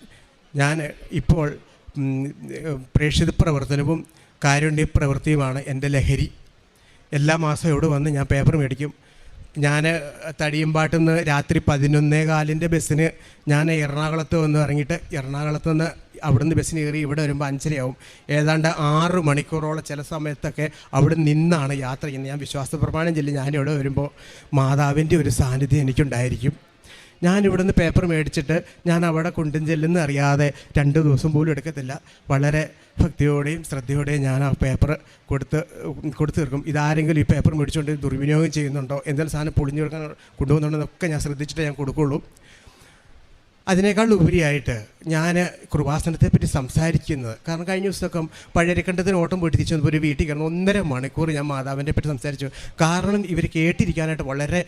ഞാൻ ഇപ്പോൾ പ്രേക്ഷിത പ്രവർത്തനവും കാരുണ്യ പ്രവൃത്തിയുമാണ് എൻ്റെ ലഹരി. എല്ലാ മാസവും ഇവിടെ വന്ന് ഞാൻ പേപ്പർ മേടിക്കും. ഞാൻ തടിയമ്പാട്ടിൽ നിന്ന് രാത്രി 11:15 ബസ്സിന് ഞാൻ എറണാകുളത്ത് വന്ന് ഇറങ്ങിയിട്ട് എറണാകുളത്ത് നിന്ന് അവിടുന്ന് ബസ്സിന് കയറി ഇവിടെ വരുമ്പോൾ 5:30 ഏതാണ്ട് 6 മണിക്കൂറോളം ചില സമയത്തൊക്കെ അവിടെ നിന്നാണ് യാത്ര ചെയ്യുന്നത്. ഞാൻ വിശ്വാസ പ്രമാണം ചൊല്ലി ഞാനിവിടെ വരുമ്പോൾ മാതാവിൻ്റെ ഒരു സാന്നിധ്യം എനിക്കുണ്ടായിരിക്കും. ഞാൻ ഇവിടുന്ന് പേപ്പർ മേടിച്ചിട്ട് ഞാൻ അവിടെ കൊണ്ടും ചെല്ലുന്ന അറിയാതെ 2 ദിവസം പോലും എടുക്കത്തില്ല. വളരെ ഭക്തിയോടെയും ശ്രദ്ധയോടെയും ഞാൻ ആ പേപ്പർ കൊടുത്ത് തീർക്കും. ഇതാരെങ്കിലും ഈ പേപ്പർ മേടിച്ചുകൊണ്ട് ദുർവിനിയോഗം ചെയ്യുന്നുണ്ടോ, എന്തെങ്കിലും സാധനം പൊളിഞ്ഞു കൊടുക്കാൻ കൊണ്ടുപോകുന്നുണ്ടോ എന്നൊക്കെ ഞാൻ ശ്രദ്ധിച്ചിട്ട് ഞാൻ കൊടുക്കുകയുള്ളൂ. അതിനേക്കാൾ ഉപരിയായിട്ട് ഞാൻ കൃപാസനത്തെപ്പറ്റി സംസാരിക്കുന്നത്, കാരണം കഴിഞ്ഞ ദിവസമൊക്കെ പഴയരക്കണ്ടത്തിന് ഓട്ടം പോയിട്ട് തിരിച്ചു വന്നപ്പോൾ ഒരു വീട്ടിൽ കിടന്ന് 1.5 മണിക്കൂർ ഞാൻ മാതാവിനെ പറ്റി സംസാരിച്ചു. കാരണം ഇവർ കേട്ടിരിക്കാനായിട്ട് വളരെ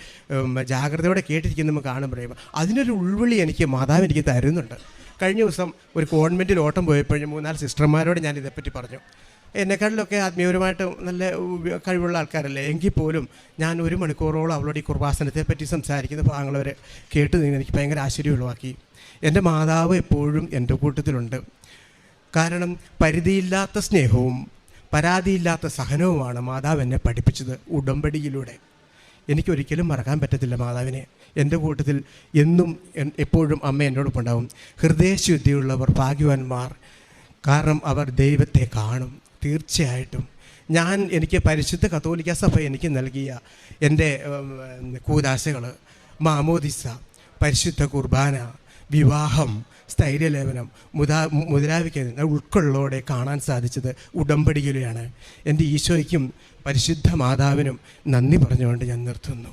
ജാഗ്രതയോടെ കേട്ടിരിക്കുന്ന നമുക്ക് കാണുമ്പോഴേ അതിനൊരു ഉൾവിളി മാതാവ് എനിക്ക് തരുന്നുണ്ട്. കഴിഞ്ഞ ദിവസം ഒരു കോൺവെൻറ്റിൽ ഓട്ടം പോയപ്പോഴും 3-4 സിസ്റ്റർമാരോട് ഞാൻ ഇതേപ്പറ്റി പറഞ്ഞു. എന്നെക്കാട്ടിലൊക്കെ ആത്മീയപരമായിട്ട് നല്ല കഴിവുള്ള ആൾക്കാരല്ലേ, എങ്കിൽ പോലും ഞാൻ 1 മണിക്കൂറോളം അവളോട് ഈ കൃപാസനത്തെപ്പറ്റി സംസാരിക്കുന്ന ഭാഗങ്ങൾ വരെ കേട്ട് എനിക്ക് ഭയങ്കര ആശ്ചര്യം ഉളവാക്കി. എൻ്റെ മാതാവ് എപ്പോഴും എൻ്റെ കൂട്ടത്തിലുണ്ട്. കാരണം പരിധിയില്ലാത്ത സ്നേഹവും പരാതിയില്ലാത്ത സഹനവുമാണ് മാതാവ് എന്നെ പഠിപ്പിച്ചത് ഉടമ്പടിയിലൂടെ. എനിക്കൊരിക്കലും മറക്കാൻ പറ്റത്തില്ല മാതാവിനെ. എൻ്റെ കൂട്ടത്തിൽ എന്നും എപ്പോഴും അമ്മ എന്നോടൊപ്പം ഉണ്ടാവും. ഹൃദയശുദ്ധിയുള്ളവർ ഭാഗ്യവാന്മാർ, കാരണം അവർ ദൈവത്തെ കാണും. തീർച്ചയായിട്ടും എനിക്ക് പരിശുദ്ധ കത്തോലിക്ക സഭ എനിക്ക് നൽകിയ എൻ്റെ കൂദാശകൾ, മാമോദിസ, പരിശുദ്ധ കുർബാന, വിവാഹം, സ്ഥൈര്യലേപനം, മുദ്രാവിക്കുന്നത് ഉൾക്കൊള്ളോടെ കാണാൻ സാധിച്ചത് ഉടമ്പടിയിലാണ്. എൻ്റെ ഈശോയ്ക്കും പരിശുദ്ധ മാതാവിനും നന്ദി പറഞ്ഞുകൊണ്ട് ഞാൻ നിർത്തുന്നു.